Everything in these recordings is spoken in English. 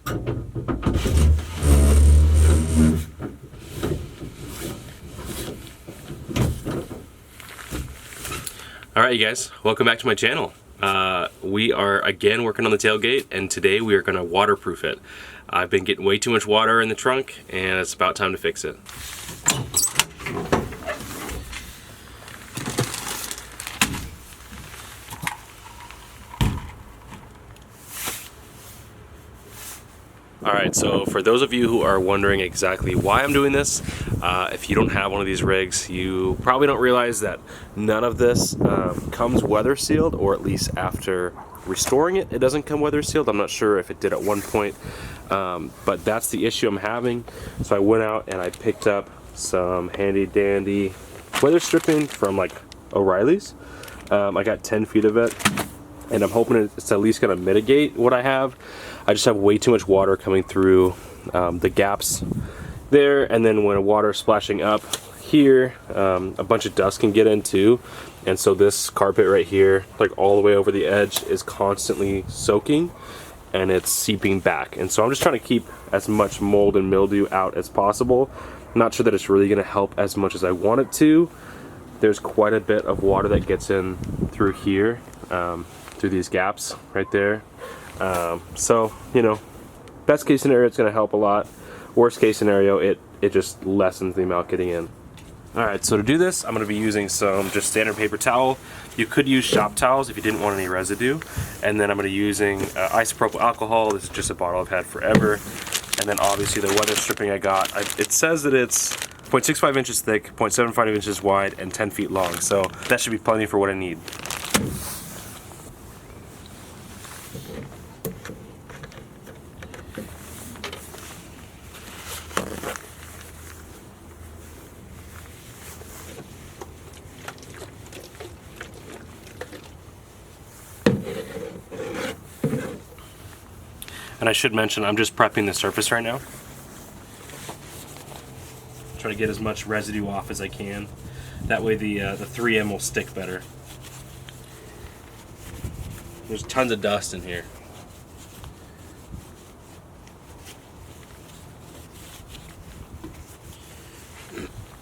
Alright, you guys, welcome back to my channel. We are again working on the tailgate, and today we are going to waterproof it. I've been getting way too much water in the trunk, and it's about time to fix it. Alright, so for those of you who are wondering exactly why I'm doing this, if you don't have one of these rigs, you probably don't realize that none of this comes weather sealed, or at least after restoring it, it doesn't come weather sealed. I'm not sure if it did at one point, but that's the issue I'm having. So I went out and I picked up some handy dandy weather stripping from like O'Reilly's. I got 10 feet of it, and I'm hoping it's at least going to mitigate what I have. I just have way too much water coming through the gaps there, and then when water is splashing up here, a bunch of dust can get in too, and so this carpet right here, like all the way over the edge, is constantly soaking and it's seeping back. And so I'm just trying to keep as much mold and mildew out as possible. Not sure that it's really going to help as much as I want it to. There's quite a bit of water that gets in through here, through these gaps right there. So, you know, best case scenario, it's going to help a lot. Worst case scenario, it just lessens the amount getting in. Alright, so to do this, I'm going to be using some just standard paper towel. You could use shop towels if you didn't want any residue. And then I'm going to be using isopropyl alcohol. This is just a bottle I've had forever. And then obviously the weather stripping I got. It says that it's 0.65 inches thick, 0.75 inches wide, and 10 feet long. So that should be plenty for what I need. And I should mention, I'm just prepping the surface right now. Try to get as much residue off as I can. That way the 3M will stick better. There's tons of dust in here.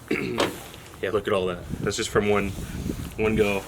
Yeah, look at all that. That's just from one go.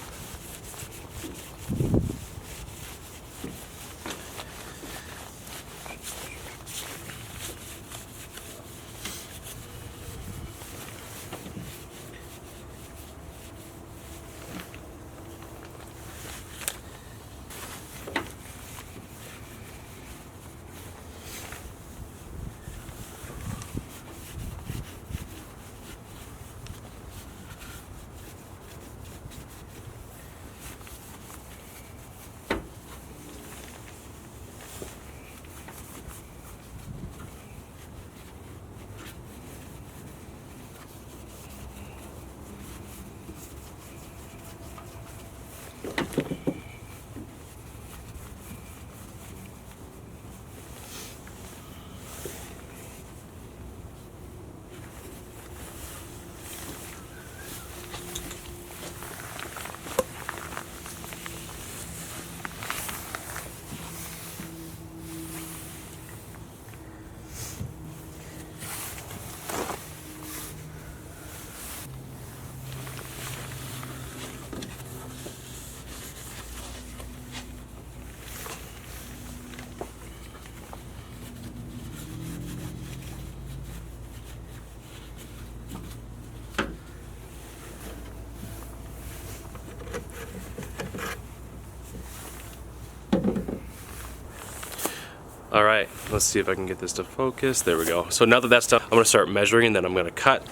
Alright, let's see if I can get this to focus. There we go. So now that that's done, I'm going to start measuring, and then I'm going to cut.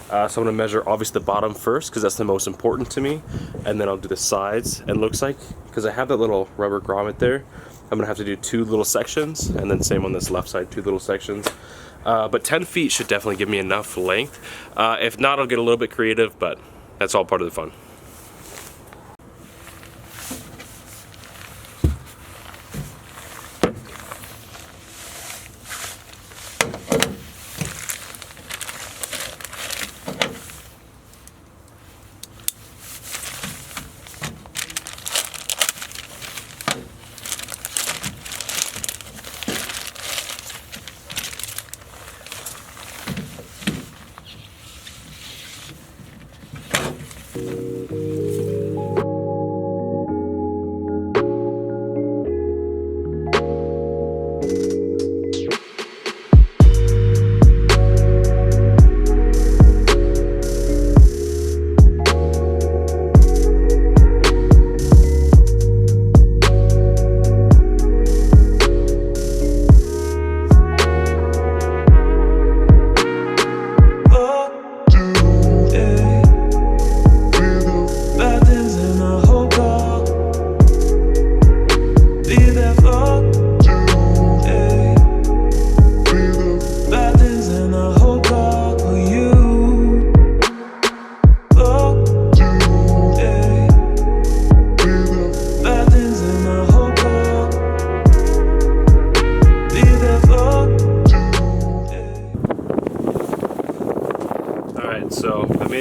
So I'm going to measure obviously the bottom first, because that's the most important to me, and then I'll do the sides. And it looks like, because I have that little rubber grommet there, I'm going to have to do 2 little sections, and then same on this left side, 2 little sections. But 10 feet should definitely give me enough length. If not, I'll get a little bit creative, but that's all part of the fun.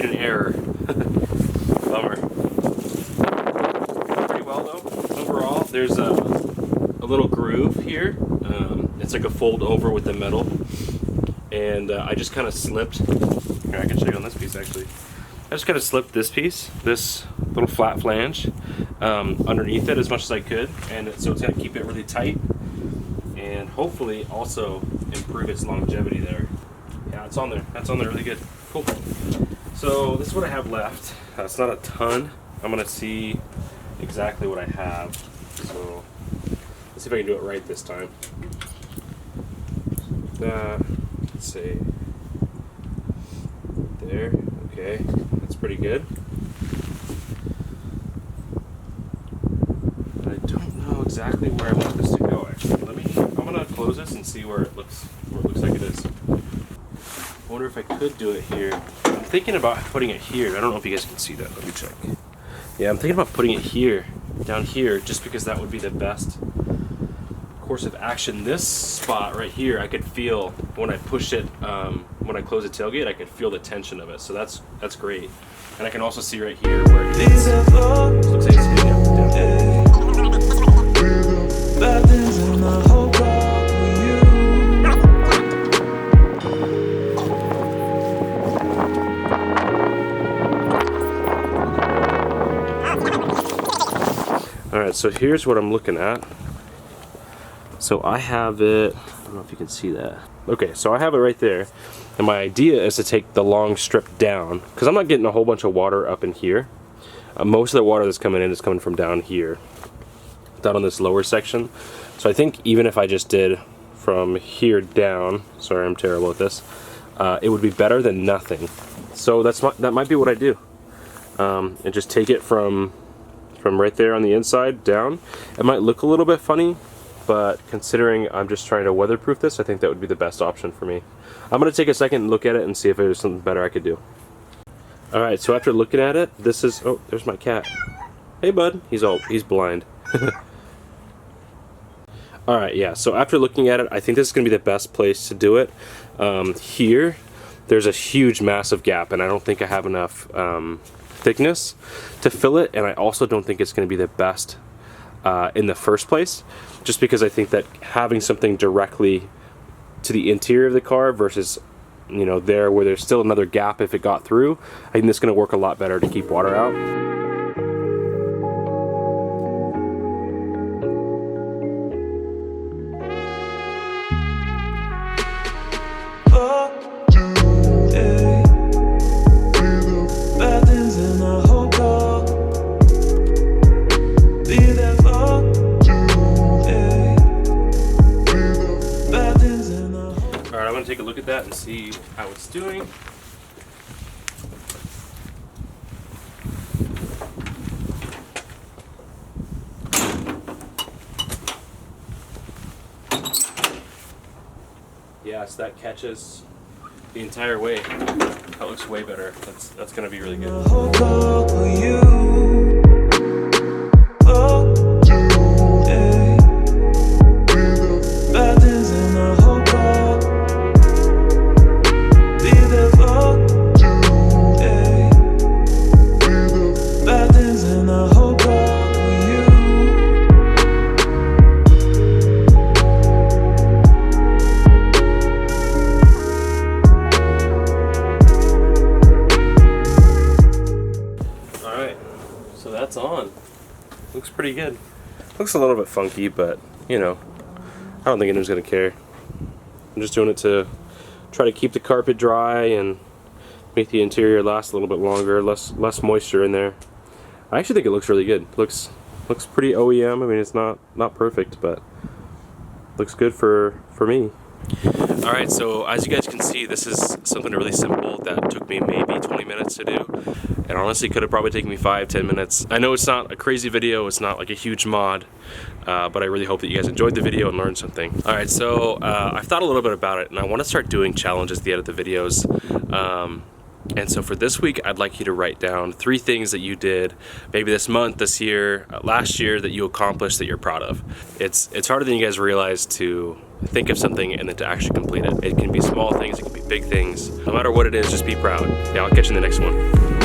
made an error. Bummer. Pretty well though. Overall, there's a little groove here. It's like a fold over with the metal. And I just kind of slipped. Here, I can show you on this piece actually. I just kind of slipped this piece, this little flat flange, underneath it as much as I could, and so it's going to keep it really tight, and hopefully also improve its longevity there. Yeah, it's on there. That's on there really good. Cool. So this is what I have left. It's not a ton. I'm going to see exactly what I have. So let's see if I can do it right this time. Let's see. There. Okay. That's pretty good. I don't know exactly where I want this to go actually. I'm gonna close this and see where it looks like it is. I wonder if I could do it here. I'm thinking about putting it here. I don't know if you guys can see that. Let me check. Yeah, I'm thinking about putting it here, down here, just because that would be the best course of action. This spot right here, I could feel when I push it, when I close the tailgate, I could feel the tension of it. So that's great. And I can also see right here where it is. Looks like it's hitting up down there. Alright, so here's what I'm looking at. So I have it, I don't know if you can see that. Okay, so I have it right there. And my idea is to take the long strip down, because I'm not getting a whole bunch of water up in here. Most of the water that's coming in is coming from down here, down on this lower section. So I think even if I just did from here down, sorry I'm terrible at this, it would be better than nothing. So that might be what I do. And just take it from right there on the inside down. It might look a little bit funny, but considering I'm just trying to weatherproof this, I think that would be the best option for me. I'm going to take a second and look at it and see if there's something better I could do. Alright, so after looking at it, this is, oh, there's my cat. Hey bud, he's blind. Alright, yeah, so after looking at it, I think this is going to be the best place to do it. Here, there's a huge, massive gap, and I don't think I have enough thickness to fill it, and I also don't think it's going to be the best in the first place, just because I think that having something directly to the interior of the car versus, you know, there where there's still another gap if it got through, I think this is going to work a lot better to keep water out. Take a look at that and see how it's doing. Yes, that catches the entire way. That looks way better. That's gonna be really good. So that's on. Looks pretty good. Looks a little bit funky, but you know, I don't think anyone's gonna care. I'm just doing it to try to keep the carpet dry and make the interior last a little bit longer, less moisture in there. I actually think it looks really good. Looks pretty OEM. I mean, it's not perfect, but looks good for me. Alright, so as you guys can see, this is something really simple that took me maybe 20 minutes to do. And honestly could have probably taken me 5-10 minutes. I know it's not a crazy video, it's not like a huge mod, but I really hope that you guys enjoyed the video and learned something. Alright, so I've thought a little bit about it, and I want to start doing challenges at the end of the videos. And so for this week, I'd like you to write down 3 things that you did, maybe this month, this year, last year, that you accomplished that you're proud of. It's harder than you guys realize to think of something and then to actually complete it. It can be small things, it can be big things. No matter what it is, just be proud. Yeah, I'll catch you in the next one.